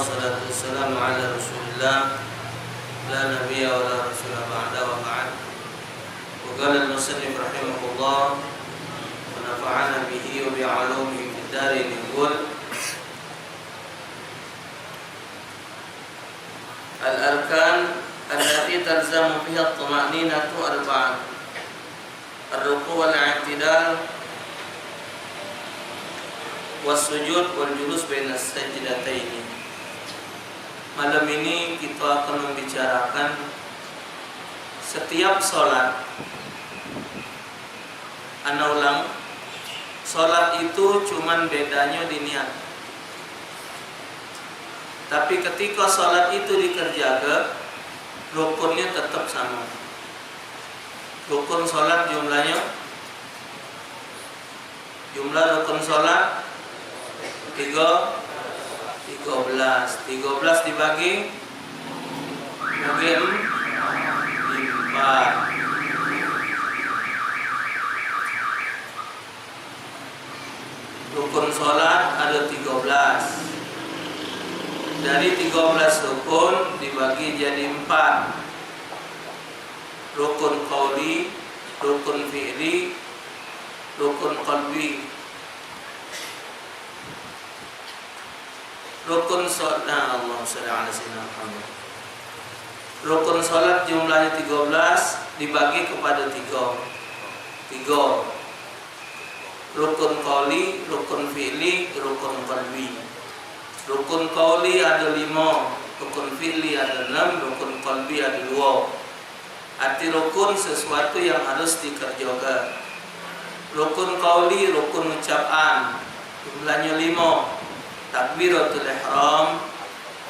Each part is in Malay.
wassalatu wassalamu ala rasulillah la nabiyya wa la rasula ba'da wa ba'd. Wa qala al-musannif rahimahullah wa nafa'ana bihi wa bi'ulumihi fid darin yaqul al-arkan allati talzamu fiha at-tuma'ninatu arba'ah ar-ruku' wal-i'tidal was-sujud wal-julus baina as-sajdataini. Malam ini kita akan membicarakan setiap sholat. Ana ulang, sholat itu cuman bedanya di niat. Tapi ketika sholat itu dikerjakan, rukunnya tetap sama. Rukun sholat jumlah rukun sholat 13 dibagi mungkin 4. Rukun sholat ada 13. Dari 13 rukun dibagi jadi 4. Rukun qauli, rukun fi'li, rukun qalbi. Rukun sholat, Allahumma shalli ala sayyidina Muhammad. Rukun sholat jumlahnya 13 dibagi kepada 3. Rukun qauli, rukun fi'li, rukun qalbi. Rukun qauli ada 5, rukun fi'li ada 6, rukun qalbi ada 2. Arti rukun sesuatu yang harus dikerjakan. Rukun qauli rukun ucapan, jumlahnya 5. Takbiratul ihram,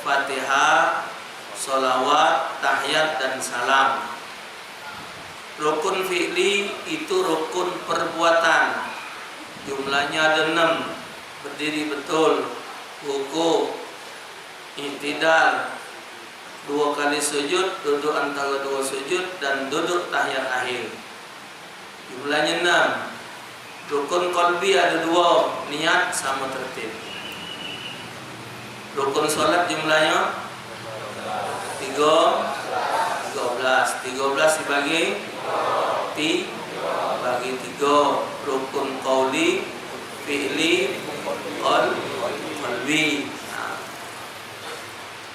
Fatihah, sholawat, tahiyat dan salam. Rukun fi'li itu rukun perbuatan, jumlahnya ada 6. Berdiri betul, ruku, i'tidal, 2 kali sujud, duduk antara 2 sujud dan duduk tahiyat akhir. Jumlahnya 6. Rukun qalbi ada 2, niat sama tertib. Rukun sholat jumlahnya 13 dibagi 3. Rukun qauli, fi'li, qalbi.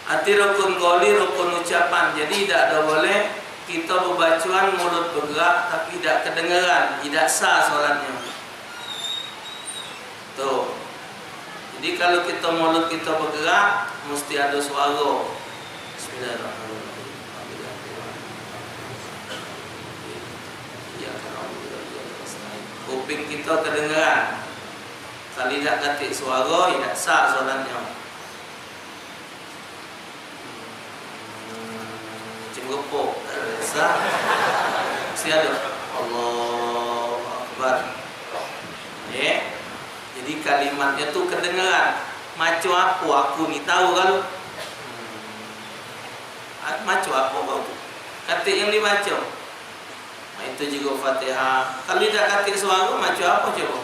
Arti rukun qauli rukun ucapan. Jadi tidak ada boleh kita berbacuan mulut bergerak tapi tidak kedengaran, tidak sah sholatnya. Tuh. Jadi kalau kita mulut kita bergerak mesti ada suara. Bismillahirrahmanirrahim. Kuping kita kedengaran. Kalau tidak ketik suara, tidak sah solatnya. Cengkepok, tidak sah. Mesti ada Allahu Akbar. Jadi kalimatnya tuh kedengaran. Macam apa aku ni tahu kalau macam apa kau tu katik yang dibaca. Itu juga Fatihah. Kalau tidak katik suara macam apa coba?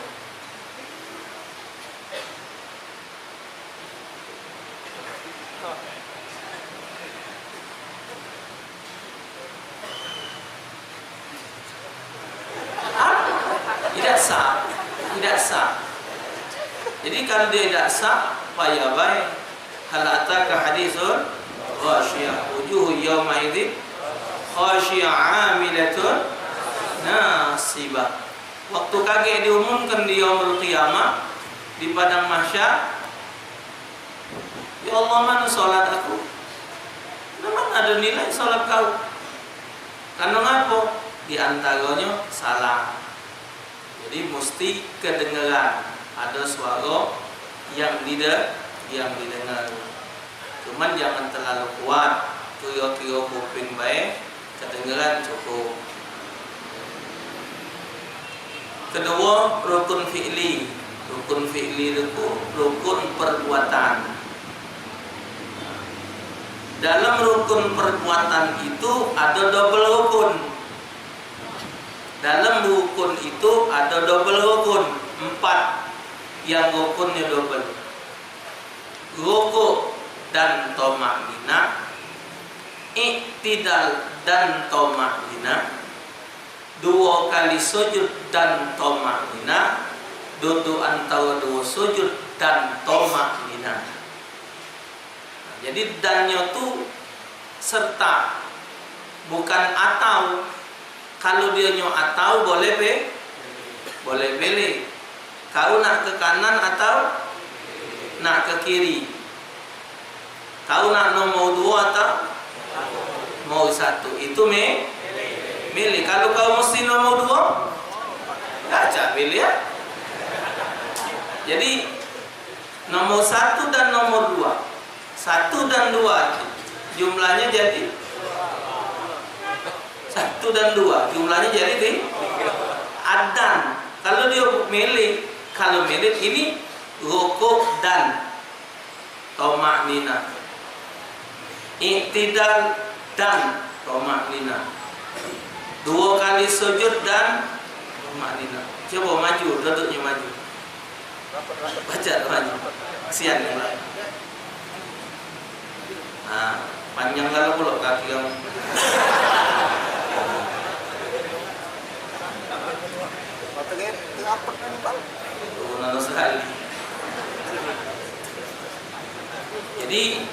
Tidak sah. Tidak sah. Jadi kalau dia tidak sah, payah baik. Hal ataka hadisun ghashiyah wujuhu yawma idzin khashiyah 'amilatun nasibah. Waktu kaget diumumkan di yaumul qiyamah di padang mahsyar, ya Allah, mana salat aku? Memang ada nilai salat kau. Karena apa? Di antaranya salah. Jadi mesti kedengaran. Ada suara yang didengar. Cuman jangan terlalu kuat. Kira-kira kuping baik, kedengaran cukup. Kedua, rukun fi'li. Rukun fi'li itu rukun perbuatan. Dalam rukun perbuatan itu ada double rukun. Dalam rukun itu ada double rukun, 4 yang rukunnya double. Rukuk dan toma'nina, iktidal dan toma'nina, 2 kali sujud dan toma'nina, duduk antara 2 sujud dan toma'nina. Jadi dannya tu serta, bukan atau. Kalau dia nyo atau boleh pilih. Kau nak ke kanan atau nak ke kiri. Kau nak nomor 2 atau mau 1. Itu milih. Kalau kau mesti nomor 2, gak pilih ya. Jadi nomor 1 dan nomor 2, 1 dan 2 jumlahnya jadi 1 dan 2 jumlahnya jadi adan. Kalau dia milih, ini rukuk dan toma'nina, iktidal dan toma'nina, 2 kali sujud dan toma'nina. Coba maju, duduknya maju. Baca maju. Kasihan ya. Nah, panjang kalau pula kaki kamu. Nano sekali. Jadi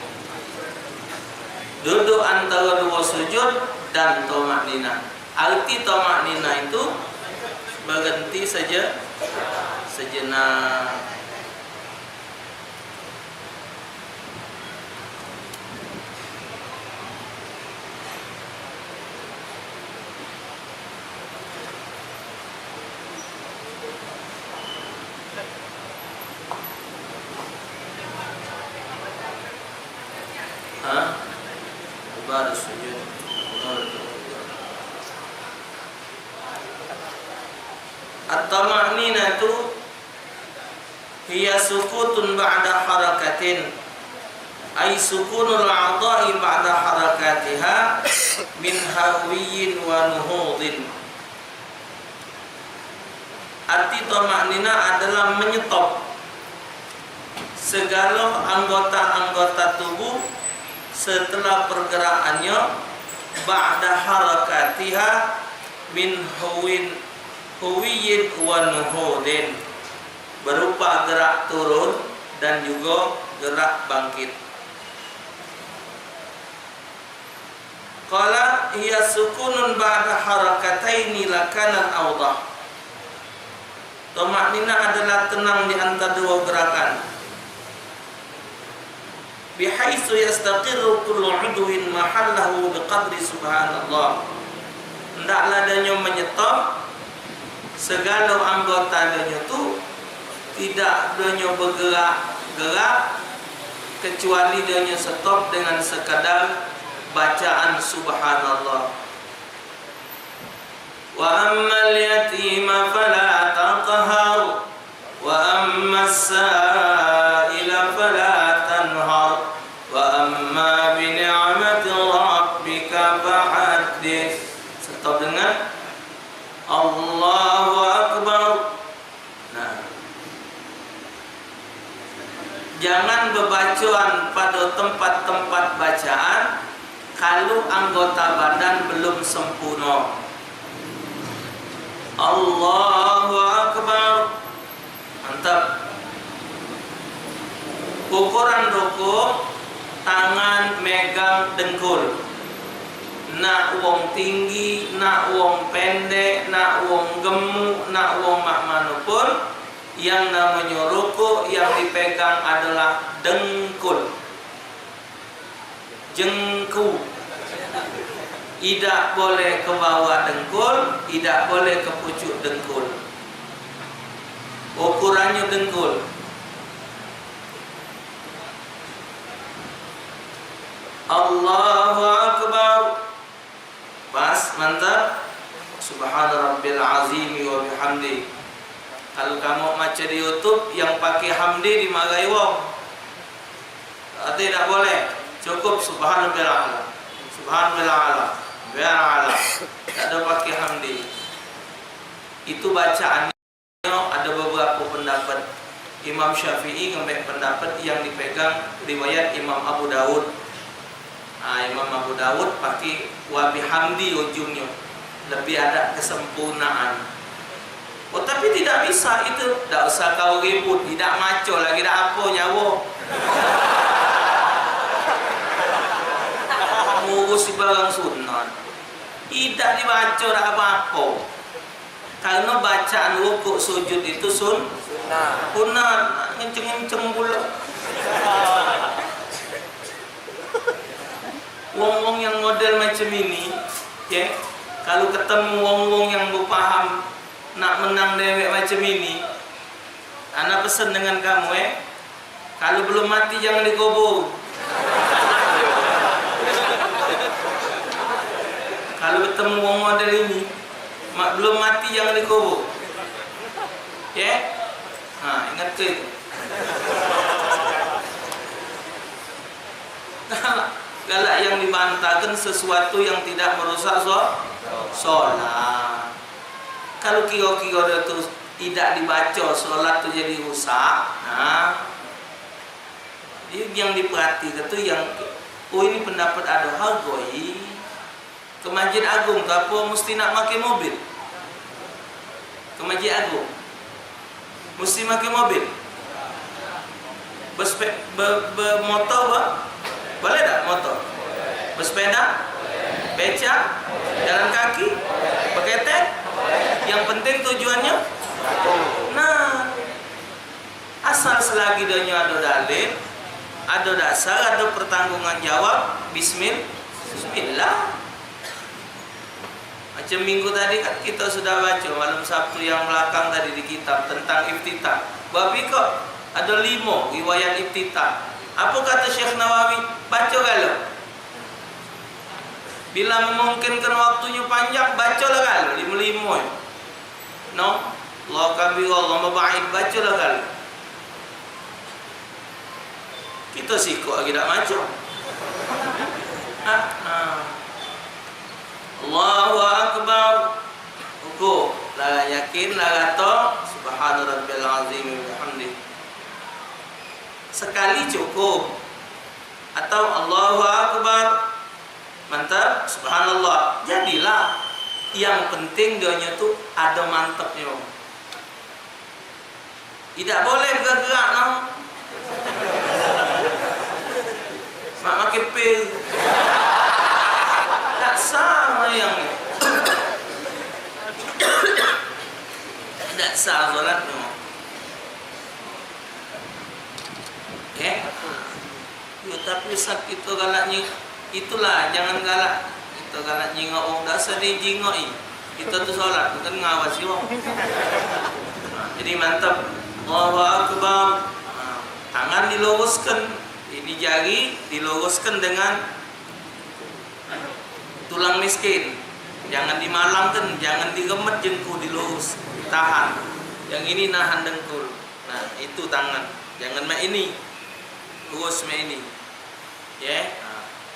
duduk antara 2 sujud dan toma'nina. Arti toma'nina itu berhenti saja sejenak. Baru sujud. At-tama'nina itu hiya sukutun ba'da harakatin, ay sukunul a'dha'i ba'da harakatiha min hawiyyin wa nuhudin. Arti tama'nina adalah menyetop segala anggota-anggota tubuh setelah pergerakannya, ba'da harakatiha min huwiyyin wa nuhudin, berupa gerak turun dan juga gerak bangkit. Qala hiya sukunun ba'da harakataini lakana awdah. Tama'nina adalah tenang di antara 2 gerakan. Bihaitsu yastaqirru kullu 'udwin mahallahu biqadri subhanallah. Hendaklah dia menyetop segala anggota dia tu tidak dia bergerak-gerak kecuali dia stop dengan sekadar bacaan subhanallah. Wa ammal yatima fala taqhar wa ammas sa'ila fala tanhar wa amma bi ni'mati rabbika fahaddits. Stop dengan Allahu Akbar. Nah, jangan berbacaan pada tempat-tempat bacaan kalau anggota badan belum sempurna. Allahu Akbar. Mantap. Ukuran rukuk, tangan megang dengkul. Nak wong tinggi, nak wong pendek, nak wong gemuk, nak wong mak manapun, yang namanya rukuk yang dipegang adalah dengkul, jengku. Tidak boleh ke bawah dengkul, tidak boleh ke pucuk dengkul. Ukurannya dengkul. Allahu Akbar. Pas, mantap. Subhana rabbil azim wa bihamdi. Kalau kamu baca di YouTube yang pakai hamdi dimarahi wong. Tidak boleh. Cukup subhana rabbil a'la. Subhana rabbil a'la. Bi'ala. Tak ada pakai hamdi. Itu bacaannya ada beberapa pendapat. Imam Syafi'i ngambil pendapat yang dipegang riwayat Imam Abu Dawud. Imam Abu Dawud pakai wa bihamdi ujungnya, lebih ada kesempurnaan. Oh tapi tidak bisa itu, tidak usah kau ribut, tidak maco lagi, tidak apa nyawa. Ngurus barang sunat, tidak dibaca tak apa-apa. Karena bacaan rukuk sujud itu sunnah, ngenceng-ngenceng pula. Wong-wong yang model macam ini, ya, kalau ketemu wong-wong yang berpaham nak menang dewek macam ini, ana pesan dengan kamu, kalau belum mati jangan dikubur. Kalau ketemu wong model ini, belum mati jangan dikubur. Ya? Ingat ke itu. Galak yang dibantahkan sesuatu yang tidak merusak sholat. Kalau kira-kira itu tidak dibaca, sholat itu jadi rusak. Yang diperhatikan itu yang, ini pendapat ada hargoi. Ke Masjid Agung, apa mesti nak pakai mobil? Ke Masjid Agung mesti pakai mobil? Bermotor boleh tak motor? Bersepeda? Beca? Jalan kaki? Pakai tek? Yang penting tujuannya? Nah, asal selagi dia ada dalil, ada dasar, ada pertanggungan jawab, bismillah. Macam minggu tadi kan kita sudah baca malam Sabtu yang belakang tadi di kitab tentang iftitah. Babi kok ada 5 riwayat iftitah. Apa kata Syekh Nawawi? Baca kalau. Bila memungkinkan waktunya panjang, bacalah kalau 5. No, Allah kabir, Allah maba'id, bacalah kalau. Kita sikok lagi tak baca. Allahu Akbar. Rukuk, lah yakin, lah kata subhana rabbil azim wa bihamdi. Sekali cukup. Atau Allahu Akbar, mantap, subhanallah. Jadilah. Yang penting dia tu ada mantapnya. Tidak boleh bergerak no. Mak makin pil. Tak sama yang tidak sah solatnya. Ya, tapi sakit itu galaknya. Itulah jangan galak. Kita galak jingok orang dah sedih jingoi. Kita tu solat bukan ngawasi orang. Jadi mantap. Allahu Akbar. Tangan diluruskan. Ini jari diluruskan dengan tulang miskin, jangan dimalangkan, jangan digemet jengkul, dilurus, tahan. Yang ini nahan dengkul. Nah, itu tangan. Jangan mak ini, lurus mak ini. Ya,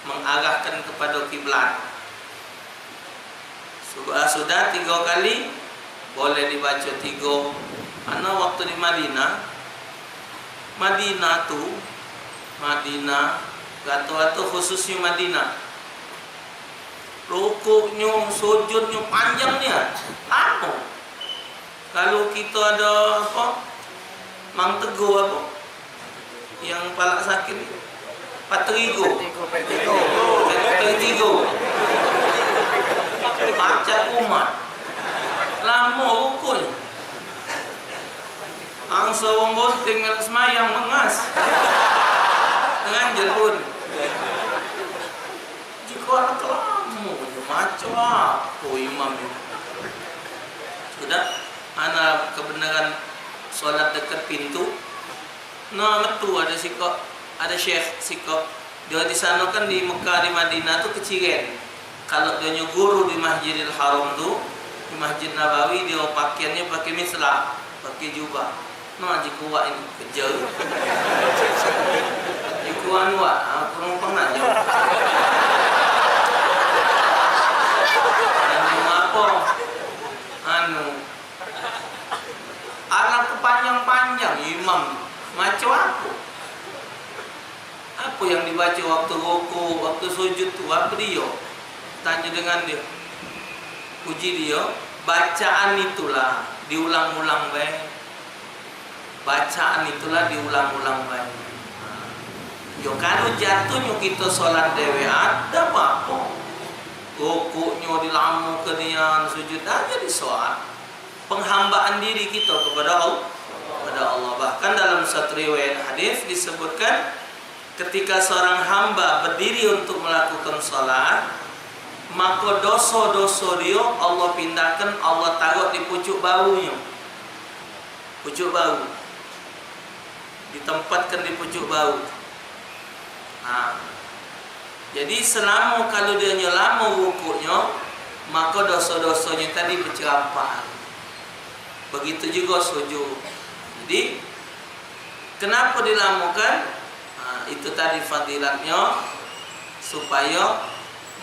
mengarahkan kepada kiblat. Sudah 3 kali, boleh dibaca 3. Karena waktu di Madinah, atau khususnya Madinah. Rukuknya, sujudnya panjangnya. Apa? Kalau kita ada apa? Mang Teguh apa? Yang palak sakit. Patrigo. Baca umat. Lama rukuknya. Angsa wong bonting ngan semayang mengas. Nganjel pun. Jika anak kelamu macam apa imam itu. Sudah, anak kebenaran solat dekat pintu. Nah, betul ada sikap, ada syekh sikap. Dia di sana kan di Mekah di Madinah tu keciren. Kalau dia guru di Masjidil Haram tu, di Masjid Nabawi dia pakaiannya pakai mislah, pakai jubah. Nah, jika kuat ini kerja. Jika kuat, kurang pernah je. Anak kepanjang-panjang, imam macam apa? Apa yang dibaca waktu rukuk, waktu sujud tu? Apa dia? Tanya dengan dia. Puji dia. Bacaan itulah diulang-ulang baik. Bacaan itulah diulang-ulang baik. Yo kalau jatuhnya kita solat dewe ada apa? Rukuknya dilama kenian, sujud aja di solat. Penghambaan diri kita kepada Allah. Bahkan dalam satu riwayat hadis disebutkan ketika seorang hamba berdiri untuk melakukan salat, maka dosa-dosa dia Allah pindahkan, Allah taruh di pucuk baunya. Pucuk bau. Ditempatkan di pucuk bau. Jadi selama kalau dia lama rukuknya, maka dosa-dosanya tadi bercerampah. Begitu juga sujud. Jadi kenapa dilamakan? Itu tadi fadilatnya, supaya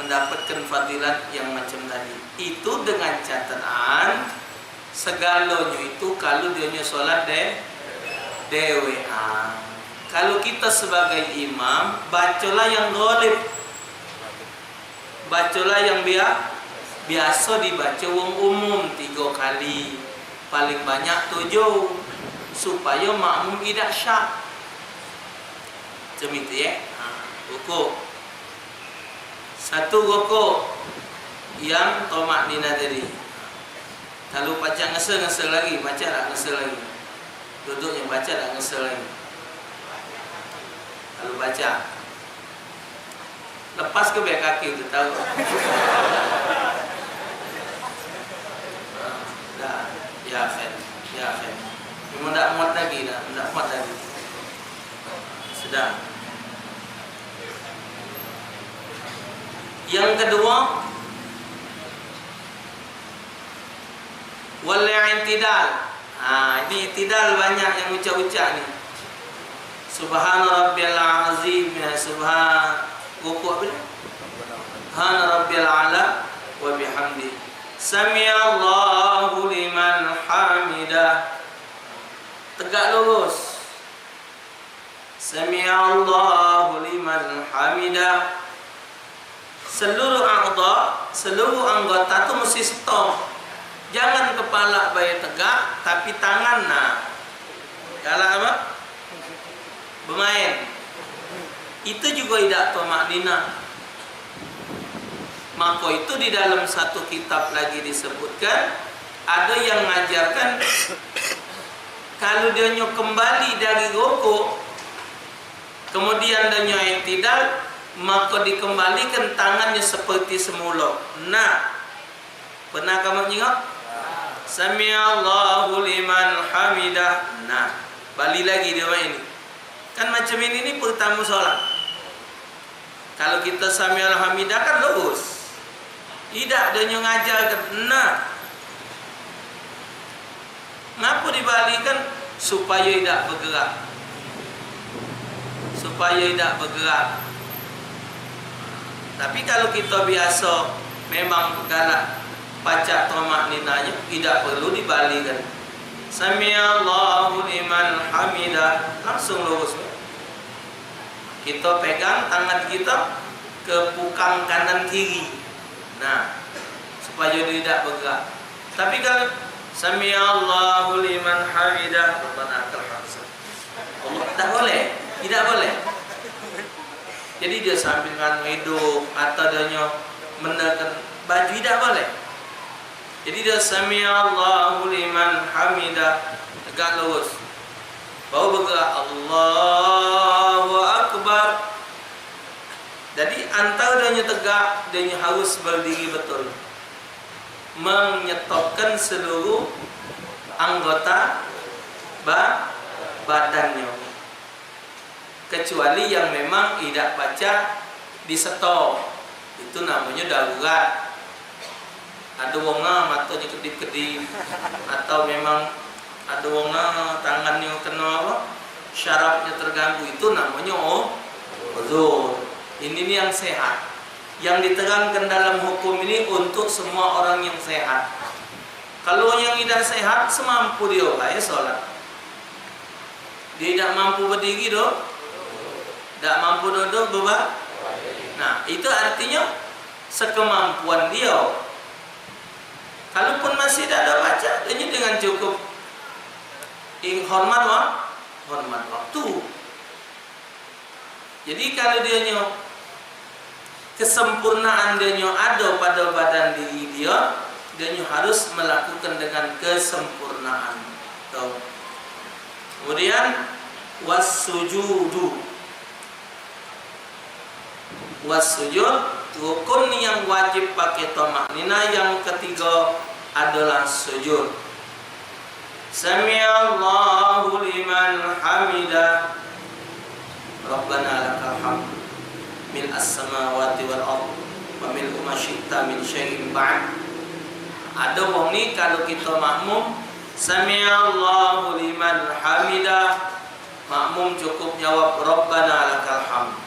mendapatkan fadilat yang macam tadi. Itu dengan catatan segalanya itu kalau dia solat dewe. Kalau kita sebagai imam, bacalah yang ghalib. Bacalah yang biasa dibaca wong umum 3 kali. Paling banyak 7, supaya makmum tidak syak. Macam itu ya. Rukuk. Satu rukuk yang tomak nina tadi. Kalau baca ngesel lagi, baca tak ngesel lagi. Duduknya baca tak ngesel lagi. Kalau baca, lepas ke biar kaki tu tahu. Dah, ya Khair. Memang tak muat lagi dah, tak muat lagi. Sudah. Yang kedua, wal i'tidal. Ini i'tidal banyak yang ucap-ucap ni. Subhana rabbiyal azim, ya subhan rukuk apa ni? Subhana rabbiyal ala wa bihamdi. Sami'allahu liman hamidah. Tegak lurus. Sami'allahu liman hamidah. Seluruh anggota tu mesti stop. Jangan kepala bayi tegak, tapi tangan Kalau apa? Bermain. Itu juga tidak tomak nina. Maka itu di dalam satu kitab lagi disebutkan, ada yang mengajarkan kalau dia kembali dari rukuk, kemudian dia i'tidal, maka dikembalikan tangannya seperti semula. Pernah kamu ingat? Sami'allahu liman hamidah. Balik lagi dia ini. Kan macam ini pertama solat. Kalau kita sami'allahu hamidah kan lurus. Tidak, dia ngajarkan. Ngapa dibalikan? Supaya tidak bergerak. Tapi kalau kita biasa memang galak baca tomak ninanya, tidak perlu dibalikan. Sami'allahu liman hamidah, langsung lurus. Kita pegang tangan kita ke pukang kanan kiri. Supaya tidak bergerak. Tapi kalau Sami'allahu liman hamidah, Rabbana lakal hamd, Allah tak boleh, tidak boleh. Jadi dia sambil hidup atau dia menekan baju, tidak boleh. Jadi dia Sami'allahu liman hamidah, tegak lurus. Baru bergerak Allahu Akbar. Jadi antara dia tegak, dia harus berdiri betul, menyetopkan seluruh anggota badannya, kecuali yang memang tidak baca di stop. Itu namanya darurat. Ada wonga matanya kedip-kedip, atau memang ada wonga tangannya kena syarafnya terganggu, itu namanya uzur. Ini yang sehat, yang diterangkan dalam hukum ini untuk semua orang yang sehat. Kalau yang tidak sehat, semampu dia sholat. Dia tidak mampu berdiri tidak mampu duduk beban. Nah, itu artinya sekemampuan dia. Kalaupun masih tidak ada baca, dia dengan cukup hormat waktu. Jadi kalau dia kesempurnaan dia ada pada badan diri dia harus melakukan dengan kesempurnaan. Tuh. Kemudian wassujudu. Wassujud, rukun yang wajib pakai thama'ninah yang ketiga adalah sujud. Sami'allahu liman hamidah. Rabbana lakal hamd. Mil as-samawati wal ardh wa mil ma syi'ta min syai'in ba'd. Ada wong ni kalau kita makmum Sami'allahu liman hamidah, makmum cukup jawab Rabbana lakal hamd.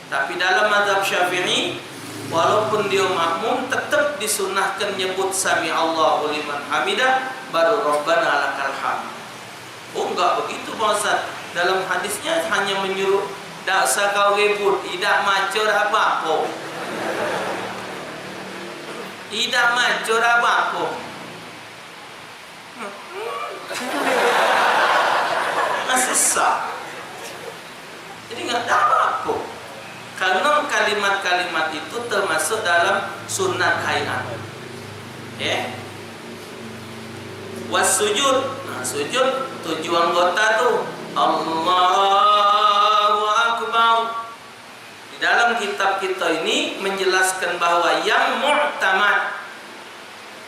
Tapi dalam mazhab Syafi'i, walaupun dia makmum tetap disunahkan nyebut Sami'allahu liman hamidah baru Rabbana lakal hamd. Oh enggak begitu Pak Ustaz. Dalam hadisnya hanya menyuruh dak usah kau ribut, tidak macur apa-apa. Tidak macur apa-apa. Masih sah. Jadi enggak ada apa-apa. Karena kalimat-kalimat itu termasuk dalam sunat hayat. Ya. Wassujud. Nah, sujud 7 anggota tuh. Allahu Akbar. Di dalam kitab kita ini menjelaskan bahwa yang mu'tamad,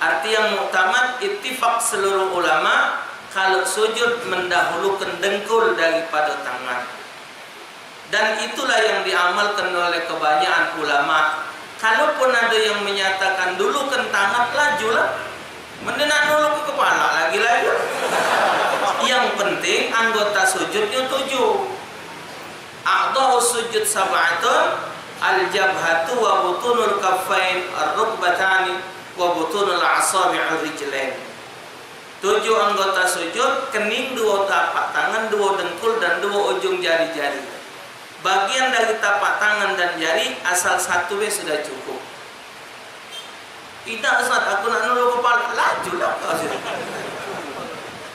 arti yang mu'tamad ittifaq seluruh ulama kalau sujud mendahulukan dengkul daripada tangan. Dan itulah yang diamalkan oleh kebanyakan ulama. Kalaupun ada yang menyatakan dulu tangan lajulah, mendenak dulu ke kepala lagi-lagi. Yang penting anggota sujudnya 7. A'dha'u sujud sab'atun, al-jabhatu wa butunul kaffain, ar-rukbatani wa butunul asabi'ur rijlain. 7 anggota sujud, kening 2 tapak tangan, 2 dengkul dan 2 ujung jari-jari. Bagian dari tapak tangan dan jari asal 1 sudah cukup. Tidak Ustaz, aku nak nulung kepala, laju lah.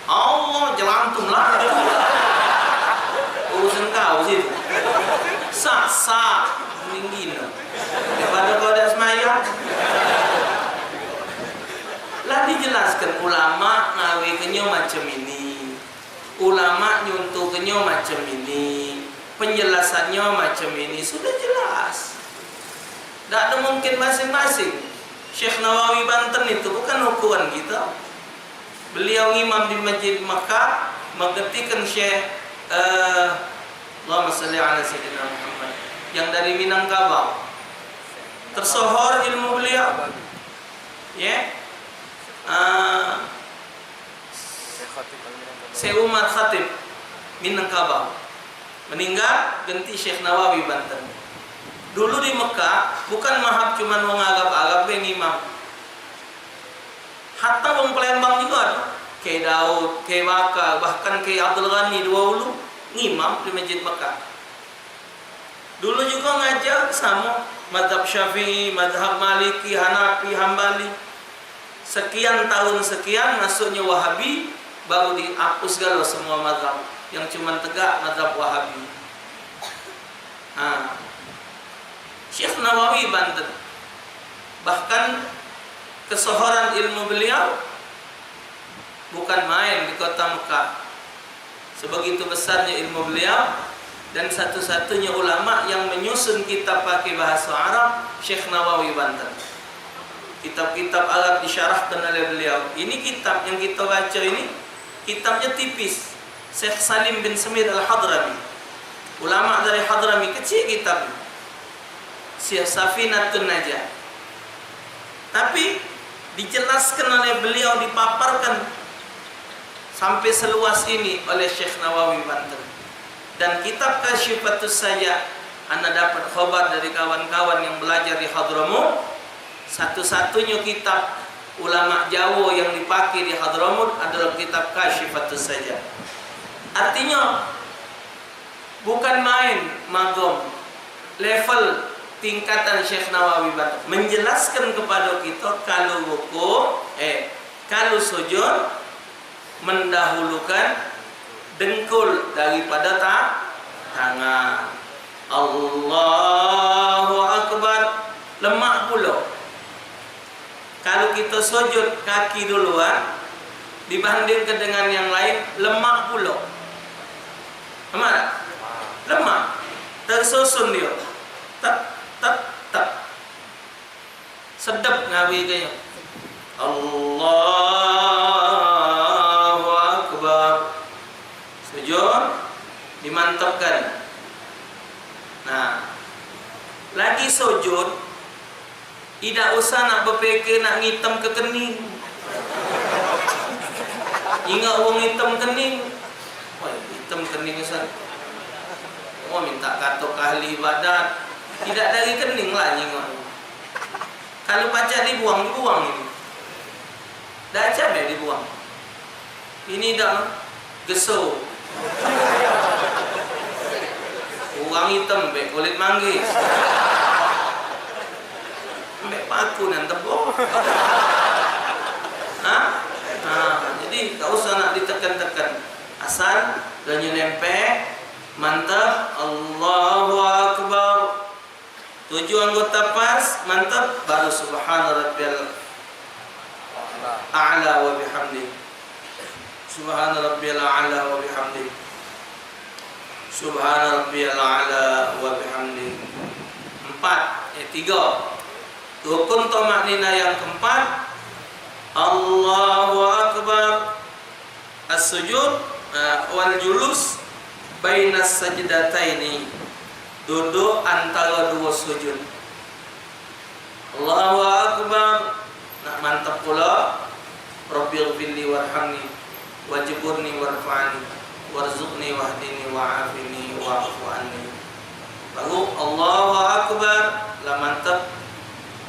Allah jelantung laju. Urusan kau sih. Sak tinggi no. Daripada kau dah semayang. Lah dijelaskan ulama ngawikannya macam ini. Ulama nyuntukannya macam ini. Penjelasannya macam ini sudah jelas. Tidak ada mungkin masing-masing. Syekh Nawawi Banten itu bukan ukuran kita. Beliau imam di Masjid Makkah menggantikan Syekh Allahumma salli ala sayyidina Muhammad yang dari Minangkabau. Tersohor ilmu beliau. Ya. Syekh Umar Khatib Minangkabau. Meninggal ganti Syekh Nawawi Banten. Dulu di Mekah bukan mahab cuma menganggap-anggap yang imam. Hatta wong Palembang juga ada. Kiai Daud, Kiai Waka, bahkan Kiai Abdul Ghani dulu ngimam di Masjid Mekah. Dulu juga ngajar sama mazhab Syafi'i, mazhab Maliki, Hanafi, Hambali. Sekian tahun sekian masuknya Wahabi, baru dihapus galau semua mazhab. Yang cuma tegak mazhab Wahabi. Syekh Nawawi Banten, bahkan kesohoran ilmu beliau bukan main di kota Mekah. Sebegitu besarnya ilmu beliau, dan satu-satunya ulama yang menyusun kitab pakai bahasa Arab, Syekh Nawawi Banten. Kitab-kitab Arab disyarahkan oleh beliau. Ini kitab yang kita baca ini, kitabnya tipis. Syekh Salim bin Samir Al-Hadrami, ulama dari Hadrami, kecil kitab Syekh Safinatun Najah. Tapi dijelaskan oleh beliau, dipaparkan sampai seluas ini oleh Syekh Nawawi Banten. Dan kitab Kasyifatus Sayya, anda dapat khabar dari kawan-kawan yang belajar di Hadramut, satu-satunya kitab ulama Jawa yang dipakai di Hadramut adalah kitab Kasyifatus Sayya. Artinya bukan main magom. Level tingkatan Syekh Nawawi menjelaskan kepada kita kalau kalau sujud mendahulukan dengkul daripada tangan. Allahu Akbar, lemak pula. Kalau kita sujud kaki duluan dibandingkan dengan yang lain, lemak pula. Lemak tersusun dia. Tak. Sedap ngawi kaya. Allahu Akbar. Sujud dimantapkan. Nah, lagi sujud tidak usah nak berfikir nak ngitam ke kening. Ingat orang hitam kening. Wah, hitam kening Ustaz. Oh, minta katok ahli ibadat. Tidak dari kening lah nyingok. Kalau pacak dibuang ini. Dah cabai dibuang. Ini dah geso. Orang hitam bek kulit manggis. Bek paku nan tebok. Jadi tak usah nak ditekan-tekan. Asal dan nempel, mantap, Allahu Akbar. 7 anggota pas, mantap, baru subhana rabbiyal a'la wa bihamdi. Subhana rabbiyal a'la wa bihamdi. Subhana rabbiyal a'la wa bihamdi. 3. Rukun tamaknina yang keempat, Allahu Akbar. As-sujud wal julus bainas sajdataini. Duduk antara dua sujud. Allahu Akbar. Nak mantap pula. Rabbighfirli warhamni wajburni warfa'ni warzuqni wahdini wa'afini wa'fu anni. Baru Allahu Akbar, lah mantap.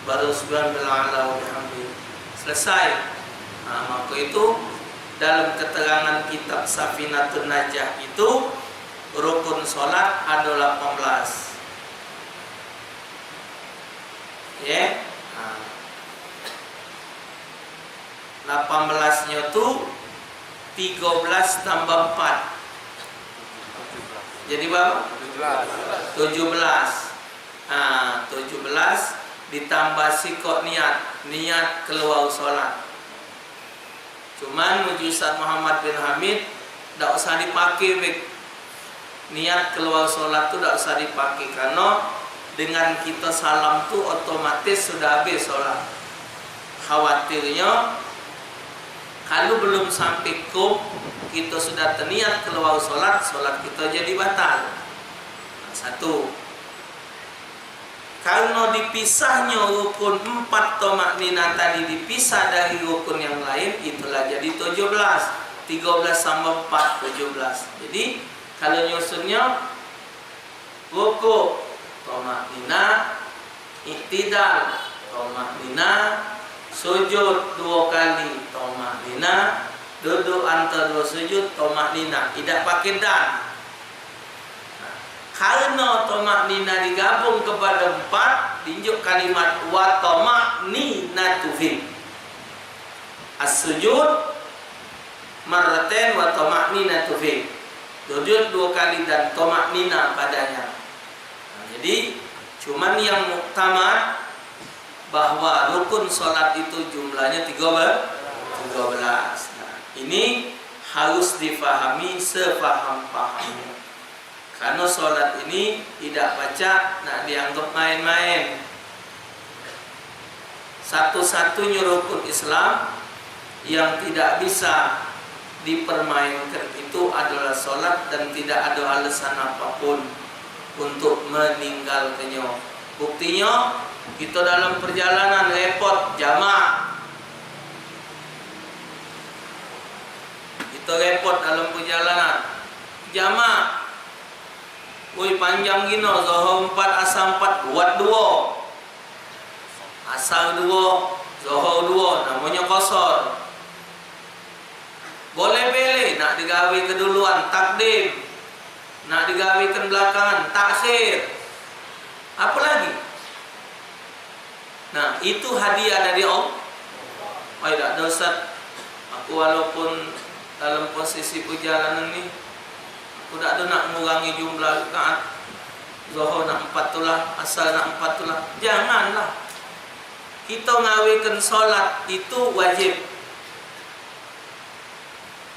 Baru subhanallah wa bihamdi. Selesai. Maka itu dalam keterangan kitab Safinatun Najah itu rukun solat ada 18. Ya. 18-nya tu 13 tambah 4. Jadi berapa? 17. 17 ditambah sikok niat keluar solat. Cuman muji Ustaz Muhammad bin Hamid tak usah dipakai niat keluar solat tu tak usah dipakai, karena dengan kita salam tu otomatis sudah habis solat. Khawatirnya kalau belum sampai kita sudah terniat keluar solat kita jadi batal. Satu, karena dipisahnya rukun 4 tamakninah tadi dipisah dari rukun yang lain, itulah jadi 17. 13 sama 4, 17. Jadi kalau nyusunnya rukuk, tamakninah, iktidal, tamakninah, sujud 2 kali, tamakninah, duduk antara 2 sujud, tamakninah, tidak pakai dan. Karena tamakninah digabung kepada 4, diunjuk kalimat wa tamakninatu fi. As-sujud marratain wa tamakninatu fi. Sujud 2 kali dan tamakninah padanya. Jadi cuman yang muktamad bahwa rukun solat itu jumlahnya 13. Ini harus difahami sefaham-fahamnya. Karena solat ini tidak baca nak dianggap main-main. Satu-satunya rukun Islam yang tidak bisa dipermainkan itu adalah solat, dan tidak ada alasan apapun untuk meninggalkannya. Buktinya kita dalam perjalanan repot jamak. Kita repot dalam perjalanan jamak. Woi panjang gino, Zuhur 4, Asar 4, buat 2. Asar 2, Zuhur 2, namanya qasar. Boleh pilih nak digawe keduluan, takdim. Nak digawekan belakangan, takhir. Apa lagi? Nah, itu hadiah dari Allah. Oh, tidak ada Ustaz. Aku walaupun dalam posisi perjalanan ni, aku tak ada nak mengurangi jumlah rakaat. Zuhur nak 4 tulah, asal nak 4 tulah. Janganlah. Kita ngawikan solat itu wajib.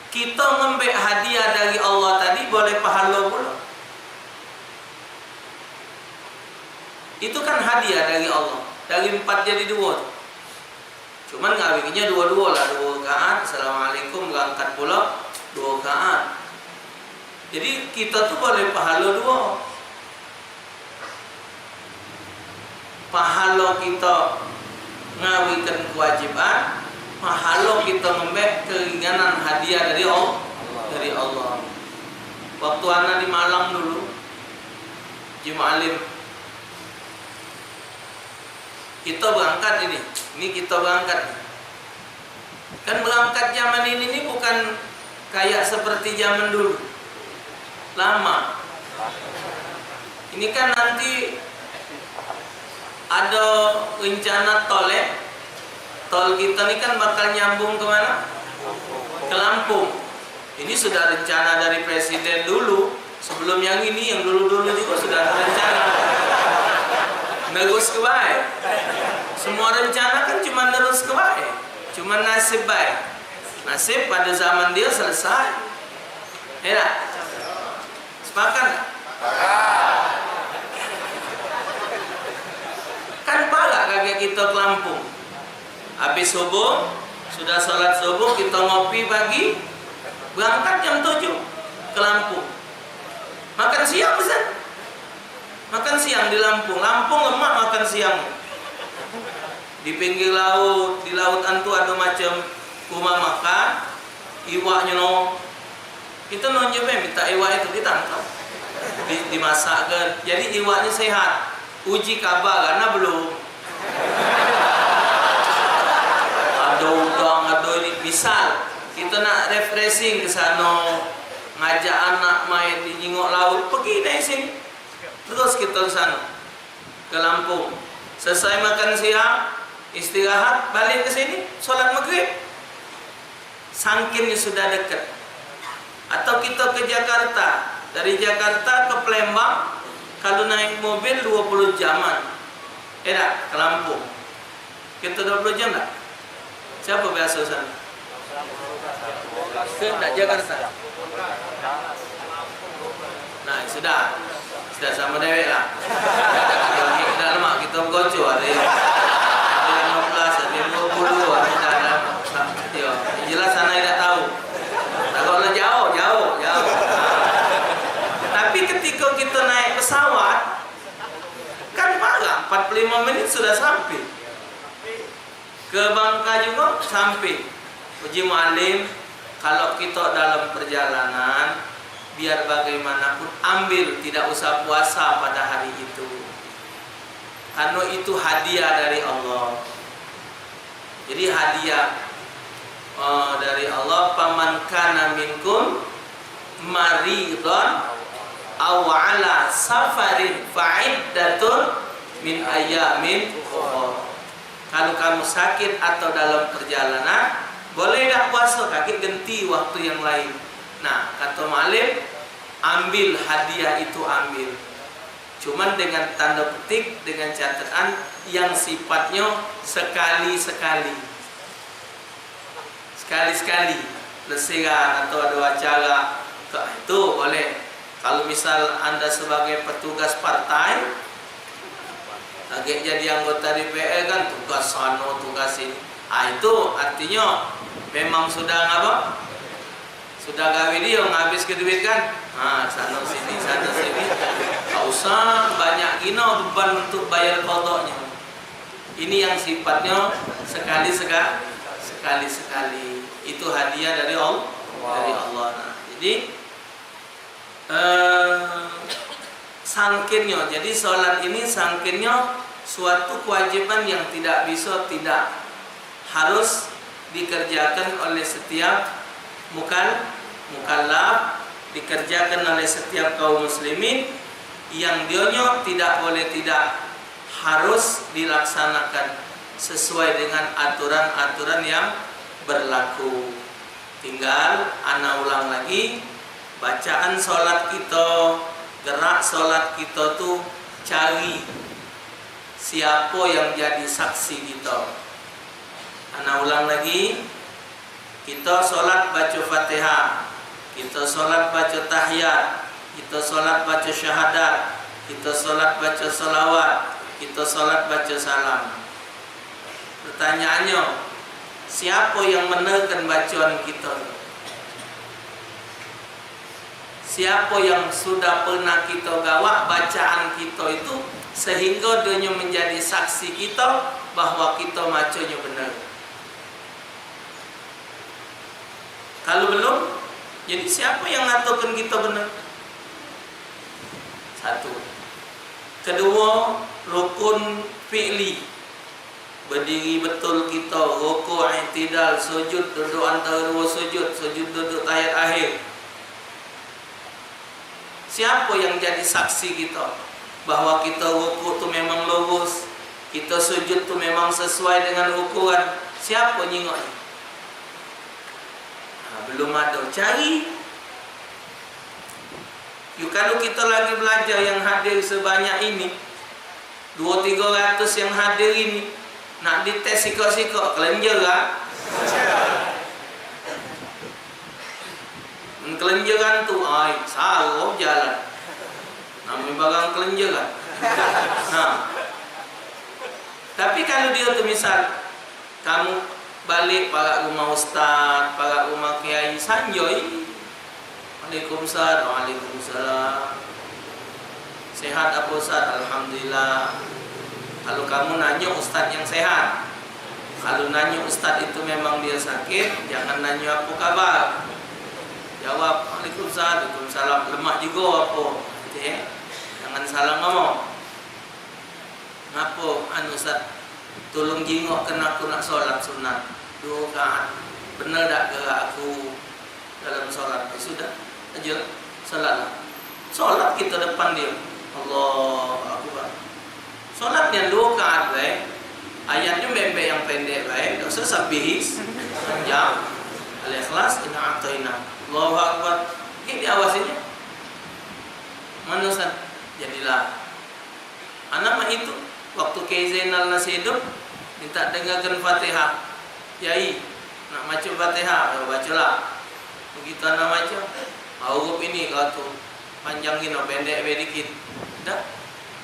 Kita ngambil hadiah dari Allah tadi boleh pahala pula. Itu kan hadiah dari Allah. Dari 4 jadi 2. Cuman ngawikinya 2-2 lah, 2 rakaat. Assalamualaikum, berangkat pula 2 rakaat. Jadi kita tuh boleh pahala 2. Pahala kita ngawikan kewajiban, pahala kita membek keringanan hadiah dari Allah. Dari Allah. Waktu anak di Malang dulu, Jimalim, kita berangkat ini kita berangkat. Kan berangkat zaman ini bukan kayak seperti zaman dulu. Lama. Ini kan nanti ada rencana tol ya. Tol kita ini kan bakal nyambung kemana? Ke Lampung. Ini sudah rencana dari presiden dulu. Sebelum yang ini, yang dulu-dulu juga sudah ada rencana. Nerus ke baik. Semua rencana kan cuma nerus ke baik. Cuma nasib baik. Nasib pada zaman dia selesai. Ya, sepakat tak? Kan pala kakek kita ke Lampung. Habis subuh, sudah sholat subuh, kita ngopi pagi, berangkat jam 7 ke Lampung. Makan siang Ustaz. Makan siang di Lampung. Lampung lemak makan siang. Di pinggir laut, di laut antu ada macam rumah makan, iwaknya no. Kita nonjol minta iwak itu ditangkap, dimasakkan. Jadi iwaknya sehat. Uji kabar karena belum. Ada udang, ada ini. Misal kita nak refreshing ke sana, ngajak anak main di jingok laut, pergi dari sini. Terus kita ke sana, ke Lampung. Selesai makan siang, istirahat, balik ke sini, sholat maghrib. Sangkinnya sudah dekat. Atau kita ke Jakarta, dari Jakarta ke Palembang, kalau naik mobil 20 jaman. Ke Lampung. Kita 20 jam tak? Siapa biasa sana? Ke Jakarta. Nah, sudah sama dewek lah. Kita lemak, kita bergoco. Ada 15, ada 20, ada jelas sana tidak tahu. Kalau jauh. Tapi ketika kita naik pesawat, kan parah, 45 menit sudah sampai. Ke Bangka juga sampai. Uji Mu'alim, kalau kita dalam perjalanan, biar bagaimanapun ambil, tidak usah puasa pada hari itu. Karena itu hadiah dari Allah. Jadi hadiah dari Allah. Paman kana minkum maridon aw ala safarin fa'iddatun min ayamin ukhra. Kalau kamu sakit atau dalam perjalanan, boleh tak puasa, kaki ganti waktu yang lain. Nah, kata Ma'alim, ambil hadiah itu, ambil. Cuman dengan tanda petik, dengan catatan yang sifatnya sekali-sekali. Sekali-sekali lesiran atau ada acara, itu boleh. Kalau misal Anda sebagai petugas partai, lagi jadi anggota DPR kan, tugas sana, tugas ini. Itu artinya memang sudah apa? Sudah gawe dia ngabis ke duit kan? Sana sini. Tak usah banyak gina beban untuk bayar kodoknya. Ini yang sifatnya sekali-sekali. Itu hadiah dari Allah. Dari Allah. Nah, jadi sangkinnya. Jadi sholat ini sangkinnya suatu kewajiban yang tidak harus dikerjakan oleh setiap mukallaf dikerjakan oleh setiap kaum muslimin yang dionyo tidak boleh tidak harus dilaksanakan sesuai dengan aturan-aturan yang berlaku. Tinggal ana ulang lagi, bacaan sholat kita, gerak sholat kita tuh cari siapa yang jadi saksi kita. Ana ulang lagi, kita sholat baca Fatihah, kita sholat baca tahiyat, kita sholat baca syahadat, kita sholat baca salawat, kita sholat baca salam. Pertanyaannya, siapa yang menerkan bacaan kita? Siapa yang sudah pernah kita gawak bacaan kita itu sehingga dia menjadi saksi kita bahwa kita bacanya benar? Kalau belum, jadi siapa yang ngaturkan kita benar? Satu. Kedua, rukun fi'li. Berdiri betul kita, rukuk, i'tidal, sujud, duduk antara dua sujud, sujud duduk tahiyat akhir. Siapa yang jadi saksi kita bahwa kita rukuk tu memang lurus, kita sujud tu memang sesuai dengan ukuran? Siapa nyingok? Belum ada, cari. Yuk, kalau kita lagi belajar yang hadir sebanyak ini, 200-300 yang hadir ini, nak dites sikok-sikok, kelenjer lah. Kelenjeran tu, saruh jalan. Namanya barang kelenjeran. Nah, tapi kalau dia tu misal, kamu balik para rumah ustaz, para rumah kiai sanjoy, Waalaikumsalam, waalaikumsalam. Sehat apa ustaz? Alhamdulillah. Kalau kamu nanya ustaz yang sehat, kalau nanya ustaz itu memang dia sakit, jangan nanya apa kabar. Jawab waalaikumsalam, waalaikumsalam. Lemak juga apa? Jangan salah ngomong. Ngapa ustaz? Tolong jingokkan aku nak solat sunat 2 rakaat. Benar tak gerak aku dalam solat? Sudah aja solatlah. Solat kita depan dia. Allah Akbar. Solat yang 2 rakaat baik. Ayatnya bebek yang pendek baik. Tak usah sabihis panjang. Al-Ikhlas, inna a'taina. Allahu Akbar. Ini diawasinya. Mana Ustaz? Jadilah. Anak mah itu waktu Kiai Zainal nasi hidup minta dengarkan Fatihah. Yai, nak baca Fatihah, bacalah. Begitu anak baca, huruf ini kau tu panjangin atau pendek sedikit. Dah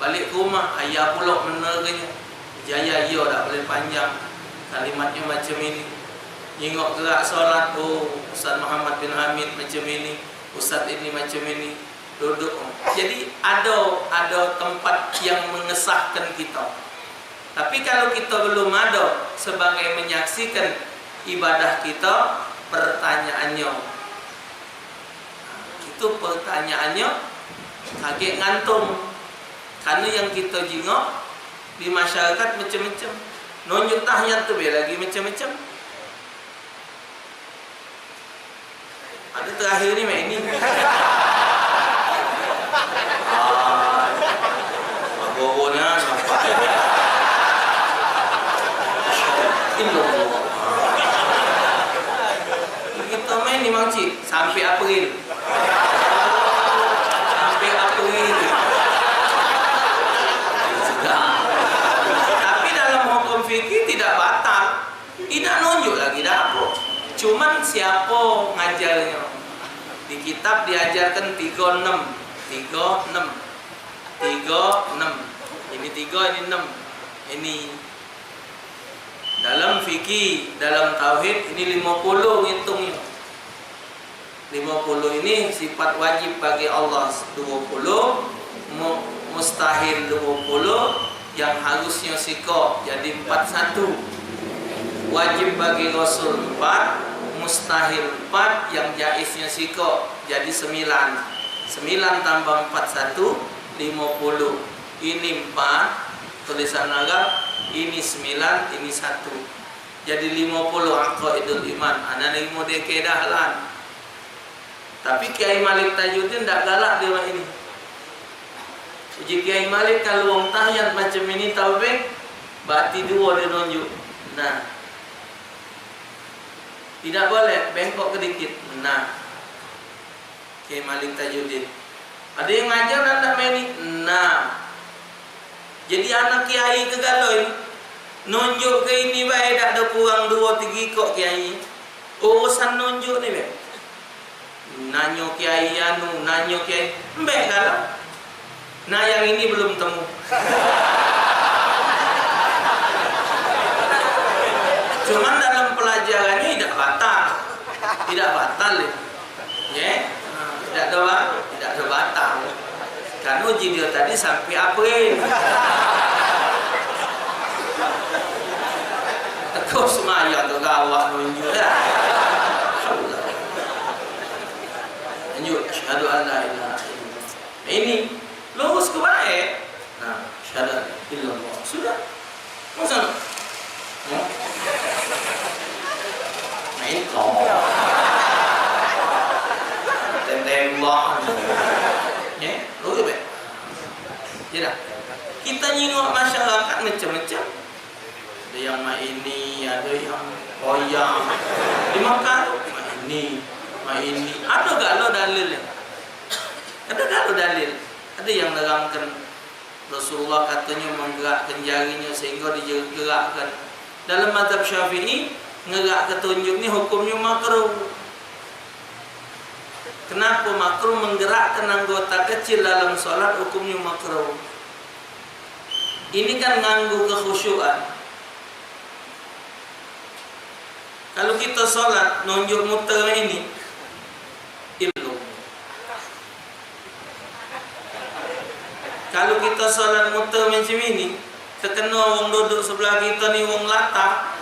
balik ke rumah, ayah pula menerangnya. Jaya ia tak boleh panjang. Kalimatnya macam ini. Nyingok gerak solat, Ustaz Muhammad bin Hamid macam ini, Ustaz ini macam ini. Duduk. Jadi ada tempat yang mengesahkan kita. Tapi kalau kita belum ada sebagai menyaksikan ibadah kita, pertanyaannya, itu pertanyaannya kaget ngantung. Karena yang kita jingok di masyarakat macam-macam. Nunjuk tahiyat tu lagi macam-macam. Ada terakhir ni ini. Bagonya nampak. Kita main ni makcik sampai April. Sampai April. Sudah. Tapi dalam hukum fikih tidak batal. Tidak nunjuk lagi dah apa. Cuman siapa ngajarnya? Di kitab diajarkan 36. 36. Ini 3, ini 6. Ini dalam fikih, dalam tauhid ini 50 ngitungnya. 50 ini sifat wajib bagi Allah 20, mustahil 20, yang harusnya sikok jadi 41. Wajib bagi Rasul 4, mustahil 4, yang jaiznya sikok jadi 9. 9 tambah 41, 50. Ini 4 tulisan Arab, ini 9, ini 1. Jadi 50 aqaidul iman. Ana 5 dekedah lan. Tapi Kiai Malik Tajuddin tak galak dia ini. Uji Kiai Malik kalau wong tahiyat macam ini tahu beng, berarti dua dia nunjuk. Nah, tidak boleh bengkok sedikit. Nah, Kiai Malik Tajuddin. Ada yang ngajar dan tak main ini. Nah, jadi anak kiai kegaloi nunjuk ke ini baik tak ada kurang 2-3 kok kiai. Urusan nunjuk ni baik. Nanyo kiai anu, nanyo kiai. Mbak kalau. Nah yang ini belum temu. Cuman dalam pelajarannya tidak batal. Tidak batal ya. Yeah? Tidak ada batal. Karena uji dia tadi sampai April. Kau semaya tu gawak nunjuk dah. Lanjut. Asyhadu an la ilaha illallah. Ini lurus ke baik. Nah, syahadat illallah. Sudah. Masa? Main kau. Tembak. Ya, lurus baik. Tidak. Kita nyingok masyarakat macam-macam. Ada yang ini, ada yang koyang. Dimakan ini. Ada gak lo dalil? Ada gak lo dalil? Ada yang nerangkan Rasulullah katanya menggerakkan jarinya sehingga digerakkan. Dalam mazhab Syafi'i, ngerak ketunjuk ni hukumnya makruh. Kenapa makruh? Menggerakkan anggota kecil dalam solat hukumnya makruh. Ini kan nganggu kekhusyuan. Kalau kita solat nunjuk muter ini ilmu. Kalau kita solat muter macam ini, terkena orang duduk sebelah kita ni orang latah,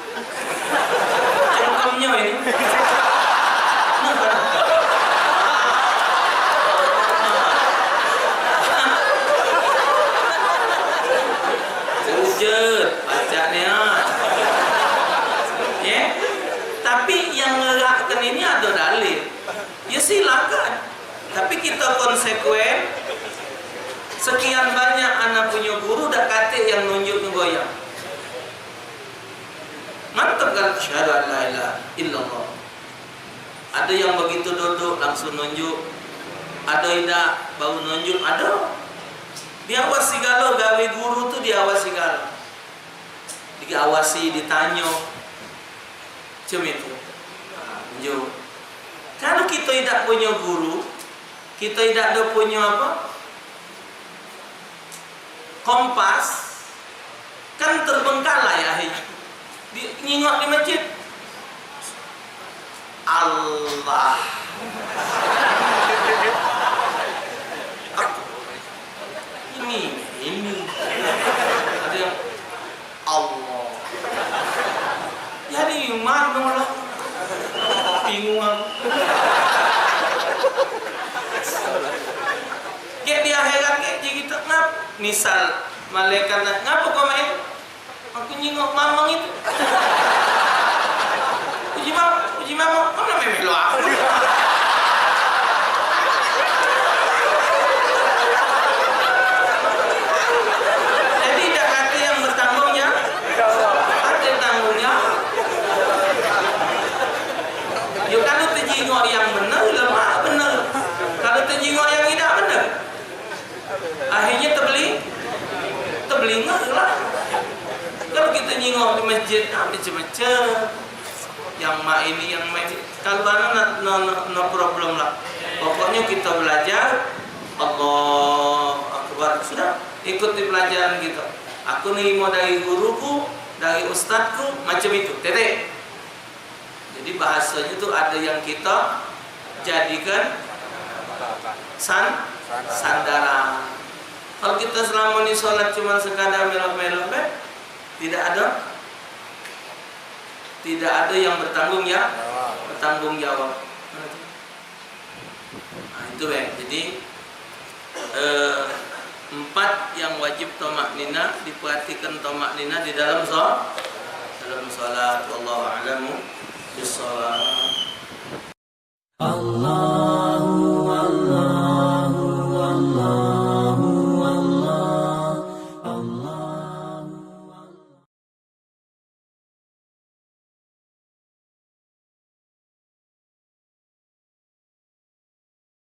cengkamnya ini. Sujud bacanya. Ya. Tapi yang ngerakkan ini ada dalil. Ya silakan. Tapi kita konsekuen. Sekian banyak anak punya guru dah kata yang nunjuk goyang. Mantap kan? Asyhadu an la ilaha illallah. Ada yang begitu duduk langsung nunjuk. Ada tidak baru nunjuk. Ada. Diawasi galau gawe guru tu diawasi galau. Diawasi, ditanya. Macam itu. Nunjuk. Kalau kita tidak punya guru, kita tidak ada punya apa? Kompas, kan terbengkalai akhirnya. Nyingok di masjid. Allah. Ini. Ada yang Allah. Jadi mana lah? Bingung aku. Kayak di akhirat kayak kita ngap. Misal malaikat ngapa kau main? Aku nyingok mamang itu. Uji mama, kau nak memelo aku. Jadi tidak hati yang bertanggungnya, hati tanggungnya. Yuk kalau terjingok yang benar, lemah benar. Kalau terjingok yang tidak benar, akhirnya terbeli lah. Kalau kita nyingok di masjid, macam-macam. Yang mak ini, yang main. Kalau anak no problem lah. Pokoknya kita belajar. Allah Akbar. Sudah ikuti pelajaran kita. Aku nerima dari guruku, dari ustadku, macam itu. Titik. Jadi bahasanya itu ada yang kita jadikan sandaran. Kalau kita selama ini sholat cuma sekadar melok-melok, tidak ada yang bertanggung jawab. Nah, itu Jadi 4 yang wajib tomak nina, diperhatikan tomak nina di dalam sholat. Wallahu a'lamu bissawab. Allah